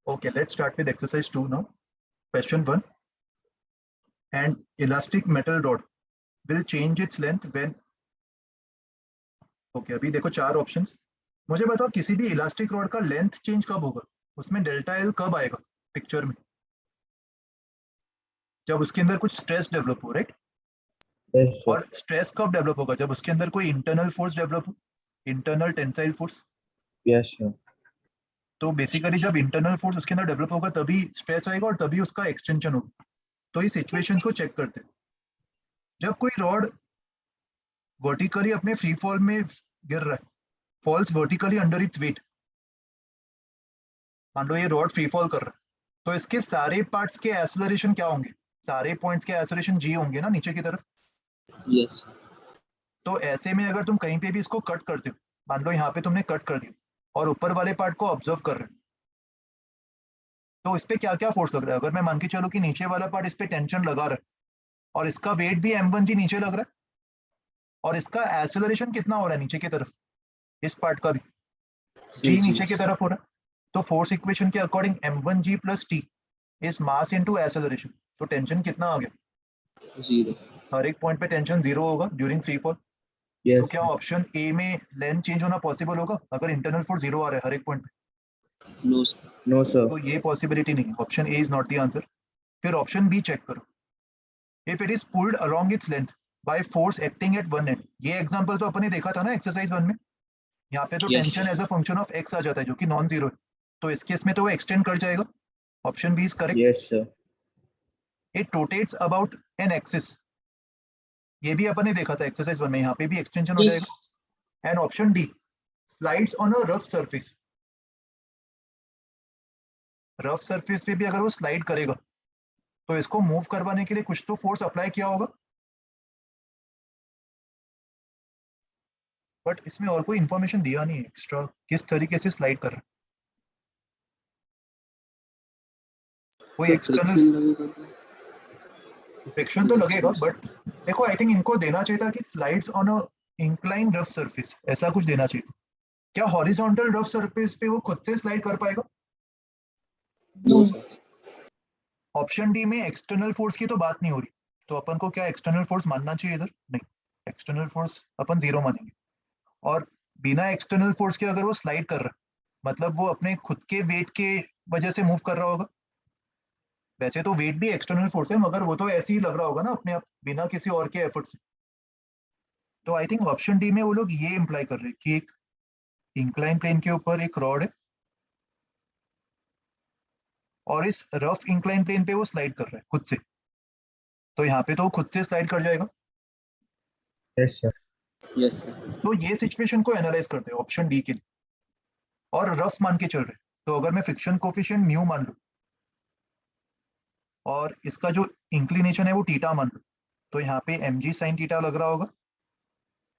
Okay, let's start with exercise 2 now. Question 1. An elastic metal rod will change its length when. Okay, अभी देखो 4 options. मुझे बताओ किसी भी इलास्टिक रॉड का लेंथ चेंज कब होगा, उसमें डेल्टा एल कब आएगा पिक्चर में, जब उसके अंदर कुछ स्ट्रेस डेवलप हो, राइट? Yes, sir. और स्ट्रेस कब डेवलप होगा, जब उसके अंदर कोई इंटरनल फोर्स डेवलप हो, internal tensile force. Yes, sir. तो बेसिकली जब इंटरनल फोर्स उसके अंदर डेवलप होगा तभी स्ट्रेस आएगा और तभी उसका एक्सटेंशन होगा. तो इस सिचुएशंस को चेक करते हैं. जब कोई रॉड वर्टिकली अपने फ्री फॉल में गिर रहा है, falls vertically under its weight, मान लो ये रॉड फ्री फॉल कर रहा है, तो इसके सारे पार्ट्स के एक्सेलरेशन क्या होंगे, सारे पॉइंट्स के एक्सेलरेशन जी होंगे ना नीचे की तरफ. Yes. तो ऐसे में अगर तुम कहीं पे भी इसको कट करते हो, मान लो यहाँ पे तुमने कट कर दिया और ऊपर वाले पार्ट को ऑब्जर्व कर रहे हो, तो इस पे क्या क्या फोर्स लग रहा है. अगर मैं मान के चलो कि नीचे वाला पार्ट इस पे टेंशन लगा रहा है और इसका वेट भी m1g नीचे लग रहा है और इसका एक्सेलरेशन कितना हो रहा है नीचे की तरफ, इस पार्ट का भी जी नीचे की तरफ हो रहा है. तो फोर्स इक्वेशन के according m1g plus t is mass into acceleration. तो टेंशन कितना आ गया, 0. हर एक पॉइंट पे टेंशन 0 होगा ड्यूरिंग फ्री फॉल. तो Yes, क्या sir. ऑप्शन ए में लेंथ चेंज होना पॉसिबल होगा अगर इंटरनल फोर्स 0 आ रहा है हर एक पॉइंट पे? No, sir. No, sir. तो ये पॉसिबिलिटी नहीं है, option A is not the answer. फिर ऑप्शन बी चेक करो. If it is pulled along its length by force acting at one and. ये एग्जांपल तो अपन ने देखा था ना एक्सरसाइज 1 में. यहाँ पे तो Yes, tension sir. As a function of x आ जाता है जो कि नॉन जीरो है, तो इस केस में तो वो एक्सटेंड कर जाएगा. Option B is correct. Yes, sir. It rotates about an axis. ये भी अपन ने देखा था एक्सरसाइज 1 में, यहाँ पे भी एक्सटेंशन हो जाएगा. And option D, slides on a rough surface. Rough surface पे भी अगर वो स्लाइड करेगा तो इसको मूव करवाने के लिए कुछ तो फोर्स अप्लाई किया होगा, बट इसमें और कोई इंफॉर्मेशन दिया नहीं है एक्स्ट्रा किस तरीके से स्लाइड कर रहा है. कोई Sir, एक्सटर्नल friction लगेगा. फ्रिक्शन तो लगेगा, बट देखो आई थिंक इनको देना चाहिए था कि slides on a incline rough surface, ऐसा कुछ देना चाहिए था. क्या हॉरिजॉन्टल रफ सरफेस पे वो खुद से स्लाइड कर पाएगा? No, sir. ऑप्शन डी में एक्सटर्नल फोर्स की तो बात नहीं हो रही, तो अपन को क्या एक्सटर्नल फोर्स मानना चाहिए इधर? नहीं, एक्सटर्नल फोर्स अपन 0 मानेंगे. और बिना एक्सटर्नल फोर्स के अगर वो स्लाइड कर रहा है मतलब वो अपने खुद के वेट के वजह से मूव कर रहा होगा. वैसे तो वेट भी एक्सटर्नल फोर्स है मगर वो तो ऐसे ही लग रहा होगा ना अपने आप, बिना किसी और के एफर्ट से. तो आई थिंक ऑप्शन डी में वो लोग ये इंप्लाई कर रहे हैं कि एक इंक्लाइन प्लेन के ऊपर एक रॉड है और इस रफ इंक्लाइन प्लेन पे वो स्लाइड कर रहा है खुद से, तो यहाँ पे तो खुद से स्लाइड कर जाएगा. Yes, sir. Yes, sir. तो ये सिचुएशन को एनालाइज करते हैं ऑप्शन डी के लिए, और रफ मान के चल रहे. तो अगर मैं फ्रिक्शन कोफिशिएंट म्यू मान लूं और इसका जो इंक्लिनेशन है वो थीटा मान लूं, तो यहाँ पे mg sin थीटा लग रहा होगा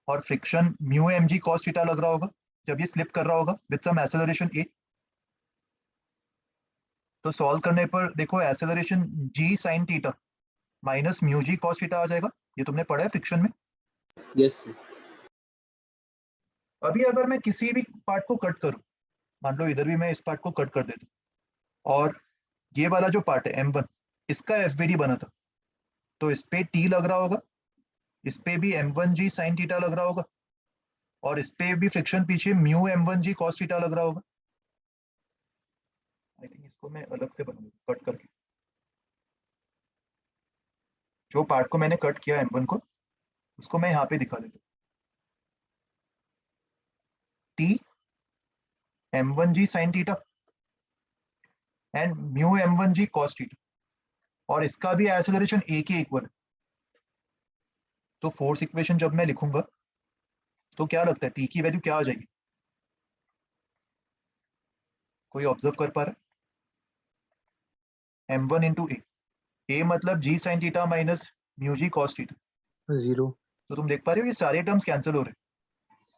और friction mu mg cos theta लग रहा होगा जब ये स्लिप कर रहा होगा विद सम एक्सेलरेशन a. तो सॉल्व करने पर देखो acceleration g sin theta minus mu g cos theta आ जाएगा. ये तुमने पढ़ा है फ्रिक्शन में. Yes, sir. अभी अगर मैं किसी भी पार्ट को कट करूं, मान लो इधर भी मैं इस पार्ट को कट कर देता हूं और ये वाला जो पार्ट है m1 इसका fvd बना था, तो इस पे t लग रहा होगा, इस पे भी m1g sin थीटा लग रहा होगा और इस पे भी फ्रिक्शन पीछे म्यू m1g cos थीटा लग रहा होगा. आई थिंक इसको मैं अलग से बनाऊंगा कट करके. जो पार्ट को मैंने कट किया m1 को उसको मैं यहाँ पे दिखा देता हूँ. t m1g sin theta and mu m1g cos theta और इसका भी एक्सेलरेशन a के इक्वल है. तो फोर्स इक्वेशन जब मैं लिखूंगा तो क्या लगता है t की वैल्यू क्या आ जाएगी? कोई ऑब्जर्व कर पा रहा है? m1 इंटू a मतलब g sin theta minus mu g cos theta. 0. तो तुम देख पा रहे हो ये सारे टर्म्स कैंसिल हो रहे हैं,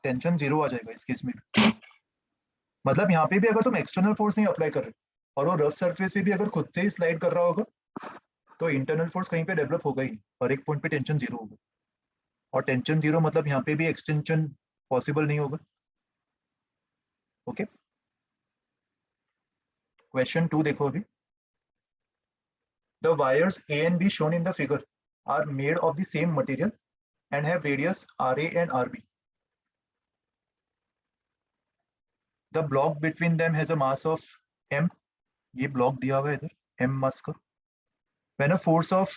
टेंशन 0 आ जाएगा इस केस में. मतलब यहाँ पे भी अगर तुम एक्सटर्नल फोर्स नहीं अप्लाई कर रहे और वो रफ सरफेस पे भी अगर खुद से ही स्लाइड कर रहा होगा तो इंटरनल फोर्स कहीं पे डेवलप होगा ही, हर एक पॉइंट पे टेंशन 0 होगा. और टेंशन 0 मतलब यहाँ पे भी एक्सटेंशन पॉसिबल नहीं होगा. ओके क्वेश्चन 2 देखो अभी। The wires A and B shown in the figure are made of the same material and have radius RA and RB. The block between them has a mass of m. ये block दिया हुआ है इधर m mass का. When a force of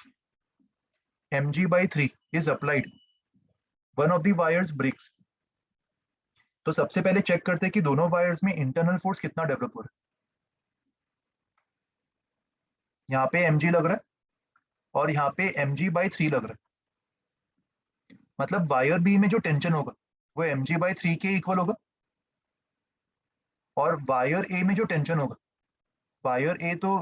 mg by 3 is applied, one of the wires breaks. तो सबसे पहले check करते हैं कि दोनों वायर्स में इंटरनल फोर्स कितना डेवलप हो रहा है. यहाँ पे mg लग रहा है और यहाँ पे mg by 3 लग रहा है. मतलब वायर बी में जो टेंशन होगा वो mg by 3 के इक्वल होगा और वायर ए में जो टेंशन होगा, वायर ए तो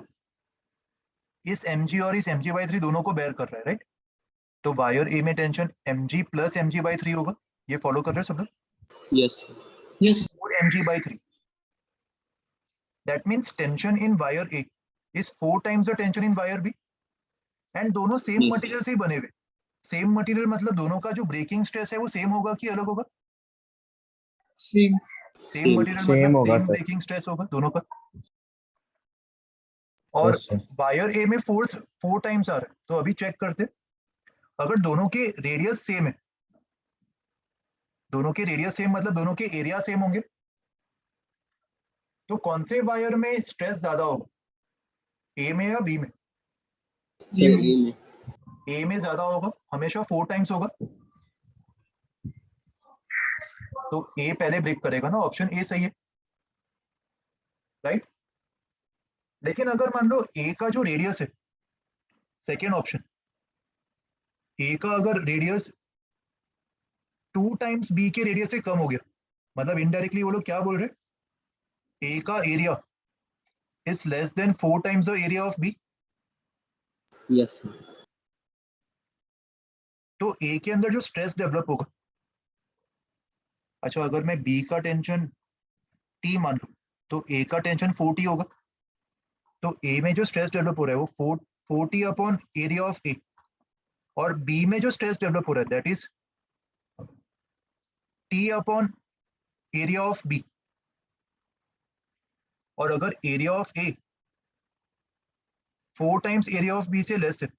इस mg और इस mg by 3 दोनों को बेयर कर रहा है, राइट. तो वायर ए में tension mg plus mg by 3 होगा. ये फॉलो कर रहे हैं सब लोग? Yes. Yes. 4 mg by 3. That means tension in wire A is 4 times the tension in wire B. And दोनों सेम Yes, मटेरियल yes. से ही बने हुए. सेम मटेरियल मतलब दोनों का जो ब्रेकिंग स्ट्रेस है वो सेम होगा कि अलग होगा? Same. Same Same. Material Same मतलब होगा सेम सर. ब्रेकिंग स्ट्रेस होगा दोनों का. और Yes, sir. वायर ए में फोर्स 4 टाइम्स आ रहा है. तो अभी चेक करते हैं, अगर दोनों के रेडियस सेम है, दोनों के रेडियस सेम मतलब दोनों के एरिया सेम होंगे, तो कौन से वायर में स्ट्रेस ज्यादा होगा, ए में या बी में? Sir, A में. ए में ज्यादा होगा, हमेशा 4 टाइम्स होगा. तो ए पहले ब्रेक करेगा ना, ऑप्शन ए सही है, राइट. लेकिन अगर मान लो ए का जो रेडियस है, सेकेंड ऑप्शन, ए का अगर रेडियस 2 टाइम्स बी के रेडियस से कम हो गया, मतलब इनडायरेक्टली वो लोग क्या बोल रहे, ए का area is less than 4 times the area of B. Yes, sir. तो ए के अंदर जो स्ट्रेस डेवलप होगा, अच्छा अगर मैं बी का टेंशन टी मान लूं तो ए का टेंशन 4t होगा. तो ए में जो स्ट्रेस डेवलप हो रहा है वो 4t अपॉन एरिया ऑफ ए, और बी में जो स्ट्रेस डेवलप हो रहा है that is T upon area of B. और अगर area of A 4 times area of B से लेस है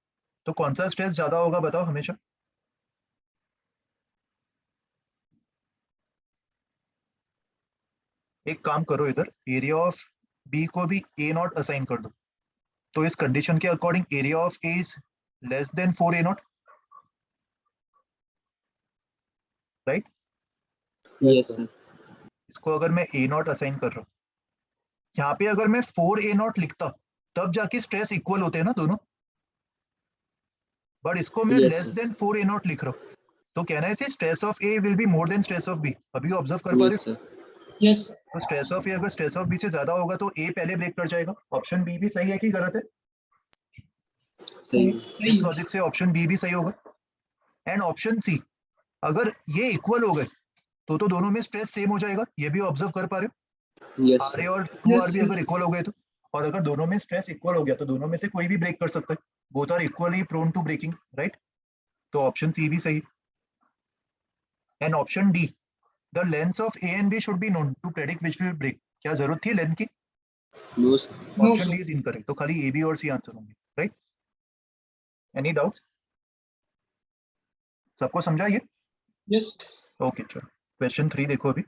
तो कौन सा स्ट्रेस ज्यादा होगा बताओ हमेशा? एक काम करो, इधर एरिया ऑफ बी को भी ए नॉट असाइन कर दो. तो इस कंडीशन के according area of A is less than 4 A not, right. Yes, sir. इसको अगर मैं ए नॉट असाइन कर रहा हूं, यहाँ पे अगर मैं 4 ए नॉट लिखता तब जाके स्ट्रेस इक्वल होते हैं ना दोनों, बट इसको मैं Yes, less sir. Than 4 A not लिख रहा हूँ. तो कहना है stress of A will be more than stress of B. अभी ऑब्जर्व कर पा रहे Yes, हो? sir. Yes. तो स्ट्रेस ऑफ ए अगर स्ट्रेस ऑफ बी से ज्यादा होगा तो ए पहले ब्रेक कर जाएगा. ऑप्शन बी भी सही है कि गलत है? सही. सही. इस लॉजिक से ऑप्शन बी भी सही होगा. एंड ऑप्शन सी, अगर ये इक्वल हो गए तो दोनों में स्ट्रेस सेम हो जाएगा. ये भी ऑब्जर्व कर पा रहे हो? Yes, R A sir. और 2 Yes, आर बी yes. अगर इक्वल हो गए तो, और अगर दोनों में स्ट्रेस इक्वल हो गया तो दोनों में से कोई भी ब्रेक कर सकता है. Both are equally prone to breaking, right. तो ऑप्शन सी भी सही. And option D, the lengths of A and B should be known to predict which will break. क्या जरूरत थी लेंथ की? No, sir. No, option sir. D is incorrect. तो खाली A B और सी आंसर होंगे, राइट. Any doubts? सबको समझा ये? Yes. ओके चलो क्वेश्चन 3 देखो अभी.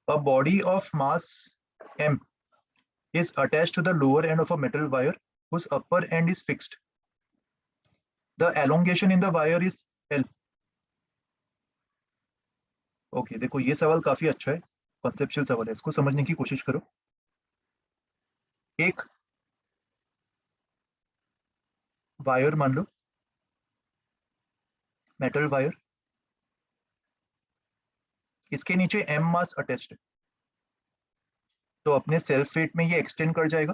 A body of mass m is attached to the lower end of a metal wire whose upper end is fixed. The elongation in the wire is L. Okay देखो ये सवाल काफी अच्छा है, conceptual सवाल है, इसको समझने की कोशिश करो. एक वायर मान लो, मेटल वायर, इसके नीचे m मास अटैच्ड है. तो अपने सेल्फ वेट में ये एक्सटेंड कर जाएगा.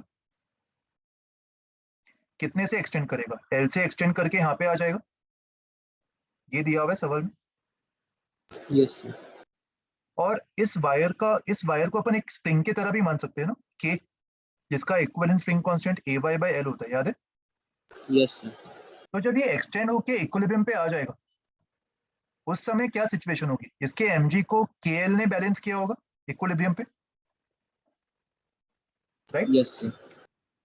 कितने से एक्सटेंड करेगा? L से एक्सटेंड करके यहाँ पे आ जाएगा. ये दिया हुआ है सवाल में. Yes, sir. और इस वायर को अपन एक स्प्रिंग की तरह भी मान सकते हैं ना, K, जिसका इक्विवेलेंट स्प्रिंग कांस्टेंट AY/L होता है, याद है? Yes, sir. तो जब ये एक्सटेंड होके इक्विलिब्रियम पे आ जाएगा उस समय क्या सिचुएशन होगी? इसके mg को KL ने बैलेंस किया होगा इक्विलिब्रियम पे. राइट? Yes, sir.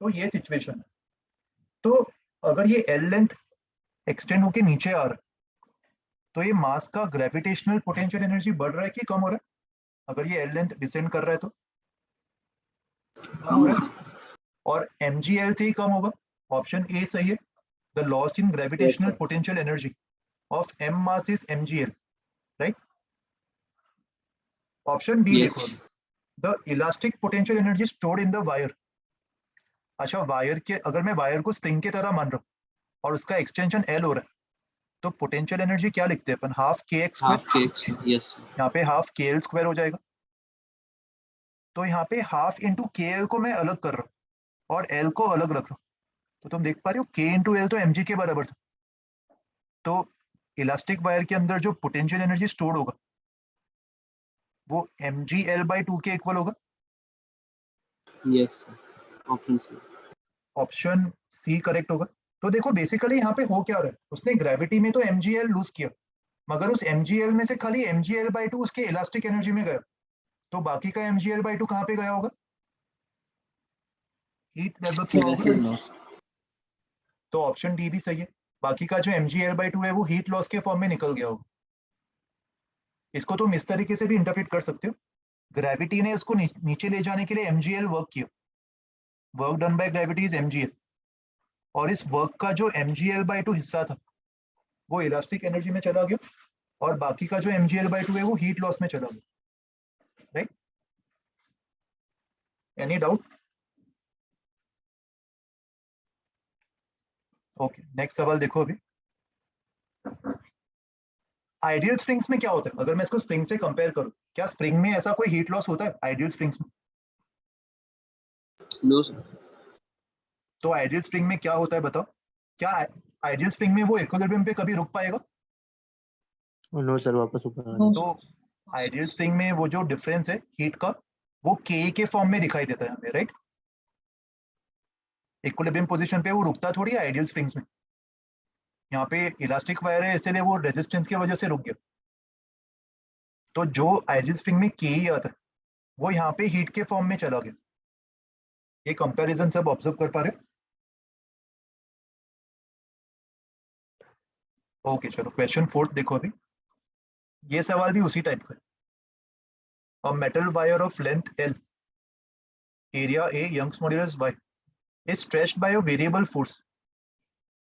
तो ये सिचुएशन है। तो अगर ये एल लेंथ एक्सटेंड होके नीचे आ रहा है तो ये मास का ग्रेविटेशनल पोटेंशियल एनर्जी बढ़ रहा है कि कम हो रहा है? अगर ये एल लेंथ डिसेंड कर रहा है तो कम हो रहा है, और mgl से ही कम होगा। ऑप्शन ए सही है। The loss in gravitational sir. Potential energy of m mass is mgl, right? Option B Yes. देखो, the elastic potential energy stored in the wire. अच्छा, वायर के अगर मैं वायर को स्प्रिंग की तरह मान रहा हूँ और उसका एक्सटेंशन एल हो रहा है तो पोटेंशियल एनर्जी क्या लिखते हैं अपन? हाफ के x Half square. kx. Yes, sir. यहाँ पे हाफ के एल स्क्वायर हो जाएगा। तो यहाँ पे हाफ इंटू के एल को मैं अलग कर रहा हूँ और एल को अलग रख रहा हूँ, तो तुम देख पा रहे हो के इंटू एल तो mg के बराबर था। तो इलास्टिक वायर के अंदर जो पोटेंशियल एनर्जी स्टोर्ड होगा वो mgl/2 के इक्वल होगा। Yes, sir. Option C. Option C correct होगा। तो देखो बेसिकली यहाँ पे हो क्या रहा है, उसने ग्रेविटी में तो mgl लूज किया, मगर उस mgl में से खाली mgl/2 उसके इलास्टिक एनर्जी में गया, तो बाकी का mgl/2 कहाँ पे गया होगा? हीट डेवलप किया होगा। Massive loss. तो ऑप्शन डी भी सही है। बाकी का जो mgl/2 है वो हीट लॉस के फॉर्म में निकल गया होगा। इसको तुम इस तरीके से भी इंटरप्रेट कर सकते हो, ग्रेविटी ने इसको नीचे ले जाने के लिए mgl वर्क किया, work done by gravity is mgl, और इस वर्क का जो mgl/2 हिस्सा था वो इलास्टिक एनर्जी में चला गया और बाकी का जो mgl/2 है वो हीट लॉस में चला गया, right? Any doubt? Okay, next सवाल देखो। अभी आइडियल स्प्रिंग्स में क्या होता है? अगर मैं इसको स्प्रिंग से कंपेयर करूं, क्या स्प्रिंग में ऐसा कोई हीट लॉस होता है आइडियल स्प्रिंग्स में? No, sir. तो आइडियल स्प्रिंग में क्या होता है बताओ? क्या आइडियल स्प्रिंग में वो इक्विलिब्रियम पे कभी रुक पाएगा? नो सर, वापस ऊपर आ No, जाए। तो आइडियल स्प्रिंग में वो जो डिफरेंस है हीट का वो के के फॉर्म में दिखाई देता है हमें, राइट? इक्विलिब्रियम पोजीशन पे वो रुकता थोड़ी है आइडियल स्प्रिंग्स में। यहाँ पे इलास्टिक वायर है इसलिए वो रेजिस्टेंस की वजह से रुक गया। तो जो आइडियल स्प्रिंग में के ही आता है वो यहाँ पे हीट के फॉर्म में चला गया। ये कंपैरिजन सब ऑब्जर्व कर पा रहे हो? ओके चलो, क्वेश्चन 4 देखो। अभी ये सवाल भी उसी टाइप का है। A metal wire of length L, area A, Young's modulus Y is stretched by a variable force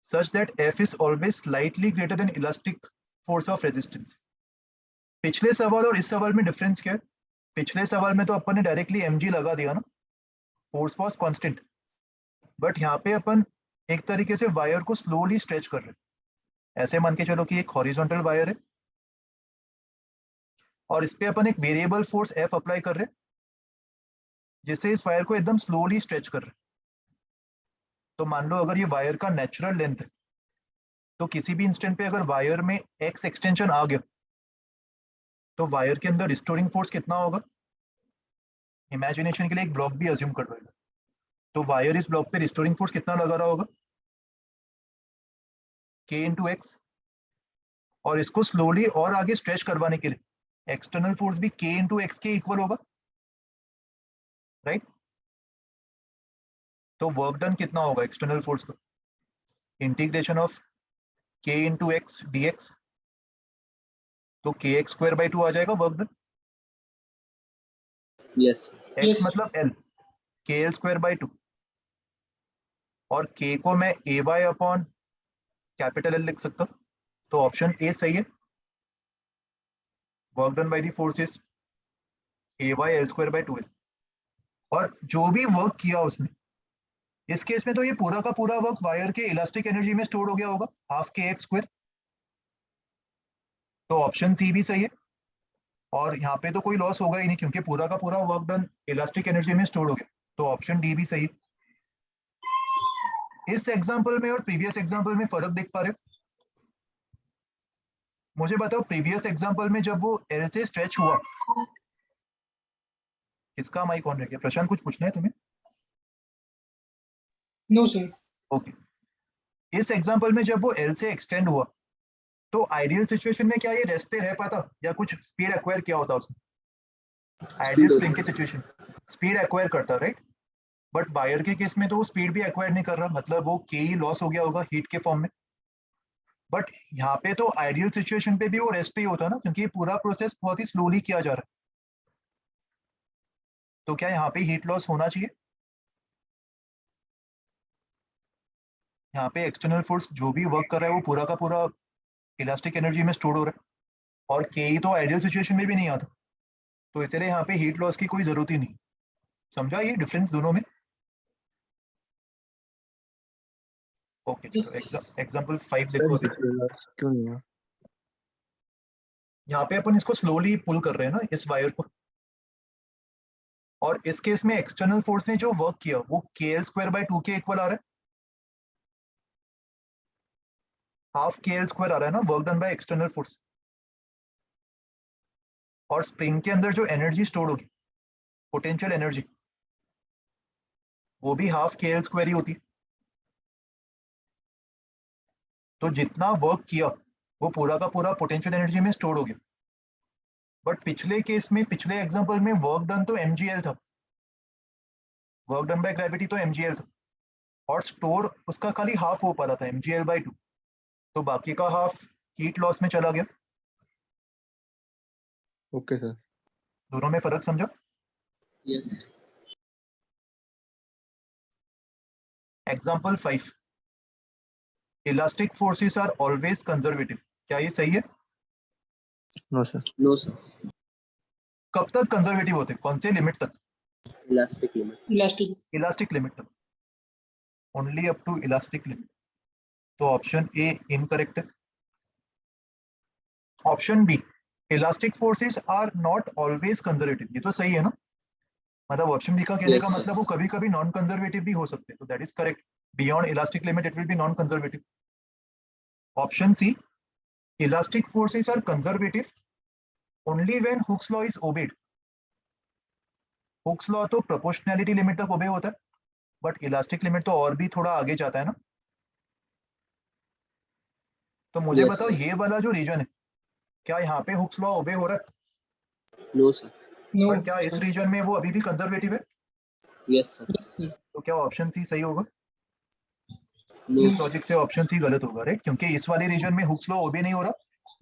such that F is always slightly greater than elastic force of resistance. पिछले सवाल और इस सवाल में डिफरेंस क्या है? पिछले सवाल में तो अपन ने डायरेक्टली mg लगा दिया ना, फोर्स वाज कांस्टेंट, बट यहाँ पे अपन एक तरीके से वायर को स्लोली स्ट्रेच कर रहे हैं। ऐसे मान के चलो कि एक हॉरिजॉन्टल वायर है और इस पे अपन एक वेरिएबल फोर्स F अप्लाई कर रहे हैं जिससे इस वायर को एकदम स्लोली स्ट्रेच कर रहे हैं। तो मान लो अगर ये वायर का नेचुरल लेंथ है तो किसी भी इंस्टेंट पे अगर वायर में x एक्सटेंशन आ गया तो वायर के अंदर रिस्टोरिंग फोर्स कितना होगा? इमेजिनेशन के लिए एक ब्लॉक भी अज्यूम कर लो। तो वायर इस ब्लॉक पे रिस्टोरिंग फोर्स कितना लगा रहा होगा? k इंटू एक्स, और इसको स्लोली और आगे स्ट्रेच करवाने के लिए एक्सटर्नल फोर्स भी k इंटू एक्स के इक्वल होगा, राइट? तो वर्क डन कितना होगा एक्सटर्नल फोर्स का? Integration of k into x dx, तो kx²/2 आ जाएगा work done. Yes. x Yes. मतलब l, kl²/2, और k को मैं ay अपॉन कैपिटल L लिख सकता हूँ। तो ऑप्शन ए सही है। Work done by the force is ay/l²/2l। और जो भी वर्क किया उसने, इस केस में तो ये पूरा का पूरा वर्क वायर के इलास्टिक एनर्जी में स्टोर हो गया होगा, हाफ के एक्स स्क्वायर। तो ऑप्शन सी भी सही है। और यहाँ पे तो कोई लॉस होगा ही नहीं क्योंकि पूरा का पूरा वर्क डन इलास्टिक एनर्जी में स्टोर हो गया। तो ऑप्शन डी भी सही है। इस एग्जांपल में और प्रीवियस एग्जांपल में फर्क देख पा रहे हो? मुझे बताओ, प्रीवियस एग्जांपल में जब वो एल से स्ट्रेच हुआ, किसका माइक ऑन रह गया? प्रशांत, कुछ पूछना है तुम्हें? No, sir. ओके। इस एग्जांपल में जब वो एल से एक्सटेंड हुआ तो आइडियल सिचुएशन में क्या ये रेस्ट पे रह पाता या कुछ स्पीड एक्वायर किया होता उसने? आइडियल स्प्रिंग की सिचुएशन स्पीड एक्वायर करता, राइट? बट वायर के केस में तो वो स्पीड भी एक्वायर नहीं कर रहा, मतलब वो के ही लॉस हो गया होगा हीट के फॉर्म में। बट यहाँ पे तो आइडियल सिचुएशन पे भी वो रेस्ट पे ही होता है ना, क्योंकि ये पूरा प्रोसेस बहुत ही स्लोली किया जा रहा है। तो क्या यहाँ पे हीट लॉस होना चाहिए? यहाँ पे एक्सटर्नल फोर्स जो भी वर्क कर रहा है वो पूरा का पूरा इलास्टिक एनर्जी में स्टोर हो रहा है, और के ही तो आइडियल सिचुएशन में भी नहीं आता, तो इसलिए यहाँ पे हीट लॉस की कोई जरूरत ही नहीं। समझा ये डिफरेंस दोनों में? ओके, चलो एग्जांपल 5 देखो अभी। क्यों नहीं है? यहाँ पे अपन इसको स्लोली पुल कर रहे हैं ना इस वायर को, और इस केस में एक्सटर्नल फोर्स ने जो वर्क किया वो KL²/2 के इक्वल आ रहा है, हाफ KL² आ रहा है ना work done by external force. और स्प्रिंग के अंदर जो एनर्जी स्टोर होगी, पोटेंशियल एनर्जी, वो भी हाफ KL² ही होती है। तो जितना वर्क किया वो पूरा का पूरा पोटेंशियल एनर्जी में स्टोर हो गया। बट पिछले केस में, पिछले एग्जांपल में वर्क डन तो mgl था, वर्क डन बाय ग्रेविटी तो mgl था, और स्टोर उसका खाली हाफ हो पा रहा था mgl/2, तो बाकी का हाफ हीट लॉस में चला गया। Okay sir. दोनों में फर्क समझा? Yes. Example 5, elastic forces are always conservative. क्या ये सही है? No sir. No, sir. कब तक कंजर्वेटिव होते, कौन से लिमिट तक? Elastic limit. Elastic. Elastic limit तक, only up to elastic limit. तो ऑप्शन ए इनकरेक्ट है। Option B, elastic forces are not always conservative, ये तो सही है ना? मतलब ऑप्शन बी का कहने Yes, का sir. मतलब वो कभी कभी नॉन कंजर्वेटिव भी हो सकते हैं, तो that is correct. Beyond elastic limit it will be non conservative. Option C, elastic forces are conservative only when Hooke's law is obeyed. Hooke's law तो प्रोपोर्शनैलिटी लिमिट तक ओबे होता है, बट इलास्टिक लिमिट तो और भी थोड़ा आगे जाता है ना। तो मुझे Yes, बताओ sir. ये वाला जो रीजन है, क्या यहाँ पे हुक्स लॉ ओबे हो रहा है? No, sir. No. पर क्या इस sir. रीजन में वो अभी भी कंजर्वेटिव है? Yes, sir. Yes, sir. तो क्या ऑप्शन सी सही होगा? No, इस sir. लॉजिक से ऑप्शन सी गलत होगा, राइट? क्योंकि इस वाले रीजन में हुक्स लॉ ओबे नहीं हो रहा,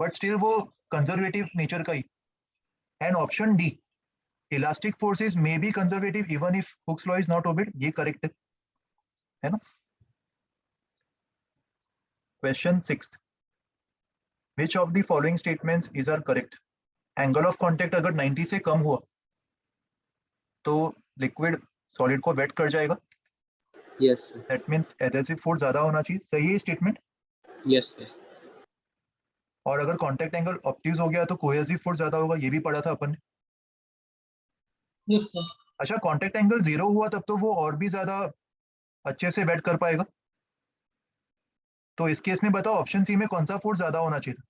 बट स्टिल वो कंजर्वेटिव नेचर का ही। And option D, elastic forces may be conservative even if Hooke's law is not obeyed, ये करेक्ट है ना? Question 6, which of the following statements is are correct? Angle of contact अगर 90 से कम हुआ तो लिक्विड सॉलिड को वेट कर जाएगा, Yes, sir. That means adhesive force ज्यादा होना चाहिए। सही है स्टेटमेंट? Yes, sir. और अगर कांटेक्ट एंगल ऑब्ट्यूज हो गया तो कोहेसिव फोर्स ज्यादा होगा, ये भी पढ़ा था अपन ने। Yes, sir. अच्छा, कांटेक्ट एंगल 0 हुआ तब तो वो और भी ज्यादा अच्छे से वेट कर पाएगा। तो इस केस में बताओ ऑप्शन सी में कौन सा फोर्स ज्यादा होना चाहिए?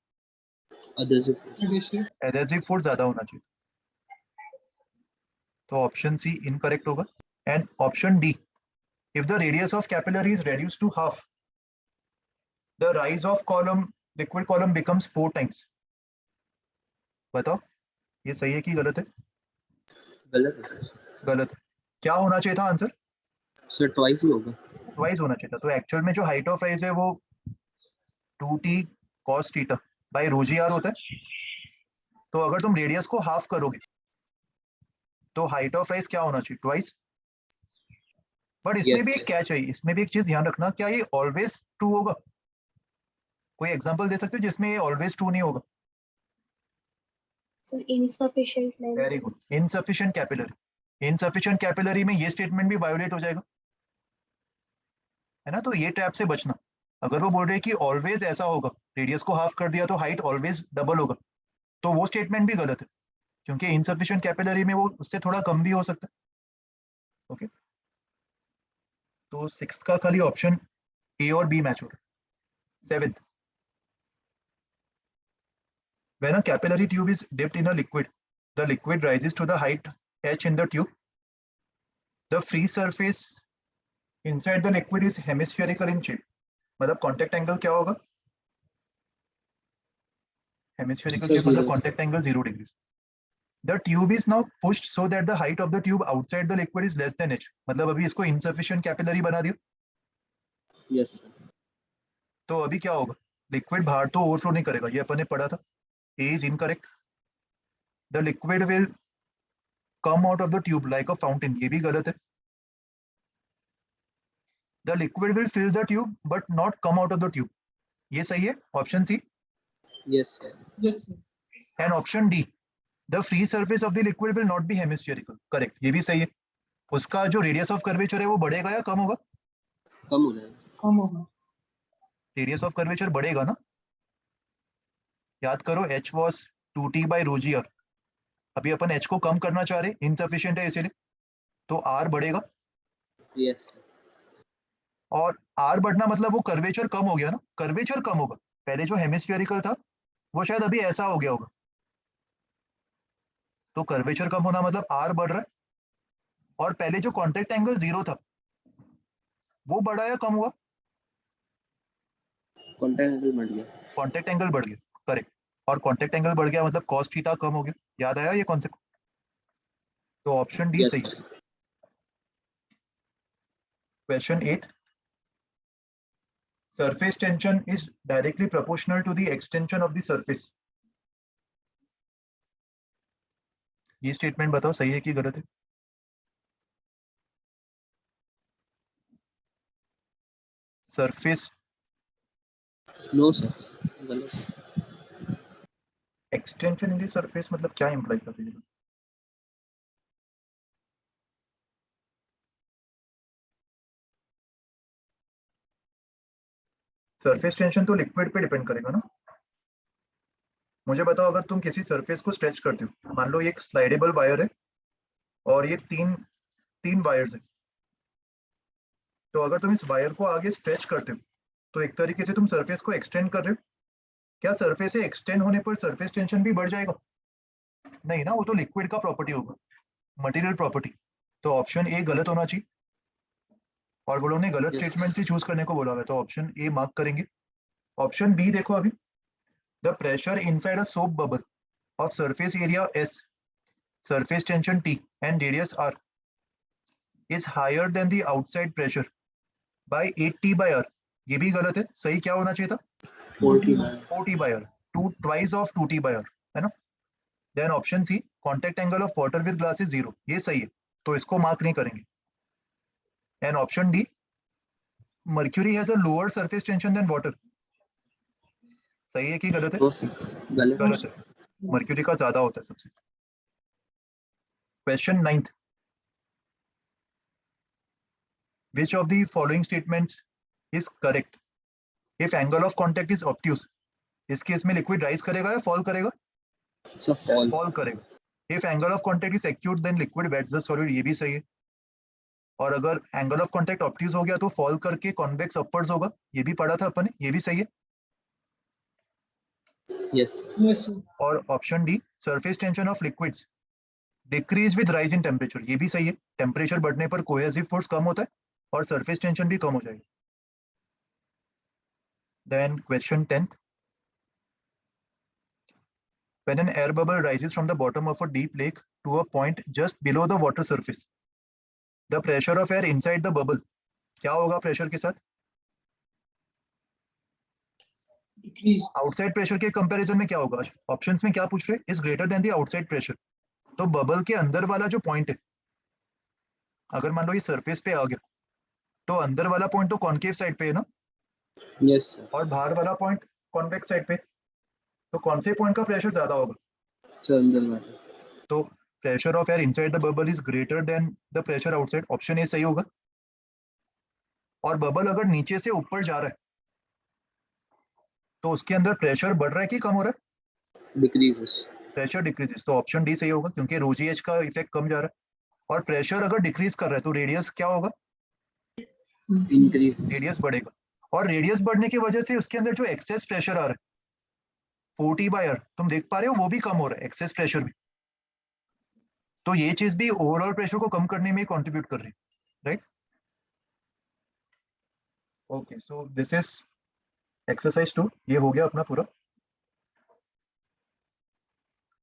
Adhesive force. Adhesive. Adhesive force ज्यादा होना चाहिए, तो ऑप्शन सी इनकरेक्ट होगा। And option D, if the radius of capillary is reduced to half, the rise of column, liquid column becomes 4 times। बताओ ये सही है कि गलत है? गलत है सर। गलत है। क्या होना चाहिए था आंसर? सर ट्वाइस ही होगा। ट्वाइस होना चाहिए था। तो एक्चुअल में जो हाइट ऑफ राइज है वो 2t cos theta by rho g R होता है। तो अगर तुम रेडियस को हाफ करोगे तो हाइट ऑफ राइज क्या होना चाहिए? ट्वाइस। बट इसमें Yes, भी एक कैच है, इसमें भी एक चीज ध्यान रखना, क्या ये ऑलवेज ट्रू होगा? कोई एग्जांपल दे सकते हो जिसमें ये ऑलवेज ट्रू नहीं होगा? So insufficient length. Very good, insufficient capillary. Insufficient capillary में ये स्टेटमेंट भी वायोलेट हो जाएगा, है ना? तो ये ट्रैप से बचना। अगर वो बोल रहे कि ऑलवेज ऐसा होगा, रेडियस को हाफ कर दिया तो हाइट ऑलवेज डबल होगा, तो वो स्टेटमेंट भी गलत है, क्योंकि इनसफिशिएंट कैपिलरी में वो उससे थोड़ा कम भी हो सकता है। ओके, तो 6 का खाली ऑप्शन ए और बी मैच हो रहा है। 7, when a capillary tube is dipped in a liquid, the liquid rises to the height h in the tube. The free surface inside the liquid is hemispherical in shape. मतलब contact angle क्या होगा? Hemispherical Sir, shape मतलब zero. Contact angle 0 degree. The tube is now pushed so that the height of the tube outside the liquid is less than h. मतलब अभी इसको insufficient capillary बना दिया, Yes, sir. तो अभी क्या होगा, लिक्विड बाहर तो ओवरफ्लो नहीं करेगा, ये अपन ने पढ़ा था. A is incorrect. The liquid will come out of the tube like a fountain, ये भी गलत है. The liquid will fill the tube but not come out of the tube, ये सही है, option C. Yes, sir. Yes, sir. And option D, the free surface of the liquid will not be hemispherical, correct, ये भी सही है. उसका जो radius of curvature है वो बढ़ेगा या कम होगा? कम हो जाएगा. कम होगा. रेडियस ऑफ कर्वेचर बढ़ेगा ना, याद करो h was 2t by rho g r. अभी अपन h को कम करना चाह रहे, इनसफिशिएंट है इसीलिए, तो r बढ़ेगा. Yes, sir. और r बढ़ना मतलब वो कर्वेचर कम हो गया ना, कर्वेचर कम होगा. पहले जो हेमिस्फेरिकल था वो शायद अभी ऐसा हो गया होगा, तो कर्वेचर कम होना मतलब r बढ़ रहा है. और पहले जो कांटेक्ट एंगल 0 था वो बढ़ा या कम हुआ? Contact angle बढ़ गया. कांटेक्ट एंगल बढ़ गया, करेक्ट. और कांटेक्ट एंगल बढ़ गया मतलब cos थीटा कम हो गया. याद आया ये कॉन्सेप्ट? तो ऑप्शन डी Yes, सही. sir. Question 8, surface tension is directly proportional to the extension of the surface. ये स्टेटमेंट बताओ सही है कि गलत है? Surface No, sir. गलत. एक्सटेंशन इन द सरफेस मतलब क्या इंप्लाई कर रही है? सरफेस टेंशन तो लिक्विड पे डिपेंड करेगा ना. मुझे बताओ, अगर तुम किसी सरफेस को स्ट्रेच करते हो, मान लो ये एक स्लाइडेबल वायर है और ये तीन वायर्स है, तो अगर तुम इस वायर को आगे स्ट्रेच करते हो तो एक तरीके से तुम सरफेस को एक्सटेंड कर रहे हो. क्या सरफेस से एक्सटेंड होने पर सरफेस टेंशन भी बढ़ जाएगा? नहीं ना, वो तो लिक्विड का प्रॉपर्टी होगा, मटेरियल प्रॉपर्टी. तो ऑप्शन ए गलत होना चाहिए, और वो लोग ने गलत Yes, स्टेटमेंट से चूज करने को बोला हुआ है, तो ऑप्शन ए मार्क करेंगे. ऑप्शन बी देखो, अभी the pressure inside a soap bubble of surface area S, surface tension T and radius R is higher than the outside pressure by 8T by R. ये भी गलत है, सही क्या होना चाहिए था? 40. 4T by R, twice of 2T by R, है ना. Then option C, contact angle of water with glass is 0, ये सही है, तो इसको मार्क नहीं करेंगे. And option D, mercury has a lower surface tension than water, सही है कि गलत है? No, sir. गलत. गलत है, मर्क्यूरी का ज्यादा होता है सबसे. Question 9th, which of the following statements is correct if angle of contact is obtuse? इस केस में लिक्विड राइज करेगा या फॉल करेगा? It's a fall. फॉल करेगा. if angle of contact is acute then liquid wets the solid, ये भी सही है. और अगर एंगल ऑफ कॉन्टैक्ट ऑब्ट्यूज हो गया तो फॉल करके कॉन्वेक्स अपवर्ड्स होगा, ये भी पढ़ा था अपन ने, ये भी सही है. Yes. Yes, sir. और option D, surface tension of liquids decrease with rise in temperature, ये भी सही है. टेम्परेचर बढ़ने पर कोहेसिव फोर्स कम होता है और सरफेस टेंशन भी कम हो जाएगी. Then question 10th, when an air bubble rises from the bottom of a deep lake to a point just below the water surface, the pressure of air inside the bubble, क्या होगा pressure के साथ? Decrease. Outside pressure के comparison में क्या होगा? Options में क्या पूछ रहे हैं? Is greater than the outside pressure. तो बबल के अंदर वाला जो पॉइंट है, अगर मान लो ये सरफेस पे आ गया तो अंदर वाला पॉइंट तो कॉन्केव साइड पे है ना, Yes, sir. और बाहर वाला पॉइंट कॉन्वेक्स साइड पे, तो कौन से पॉइंट का प्रेशर ज्यादा होगा? Sir, अंदर वाला. तो pressure of air inside the bubble is greater than the pressure outside, option A सही होगा. और बबल अगर नीचे से ऊपर जा रहा है तो उसके अंदर प्रेशर बढ़ रहा है कि कम हो रहा है? Decreases. प्रेशर डिक्रीजेस, तो ऑप्शन डी सही होगा, क्योंकि रोजी एच का इफेक्ट कम जा रहा है. और प्रेशर अगर डिक्रीज कर रहा है तो रेडियस क्या होगा? Increase. रेडियस बढ़ेगा. और रेडियस बढ़ने की वजह से उसके अंदर जो एक्सेस प्रेशर आ रहा है 40 बाय आर, तुम देख पा रहे हो, वो भी कम हो रहा है, एक्सेस प्रेशर भी. तो ये चीज भी ओवरऑल प्रेशर को कम करने में कंट्रीब्यूट कर रही है, right? Okay, so this is exercise 2, ये हो गया अपना पूरा.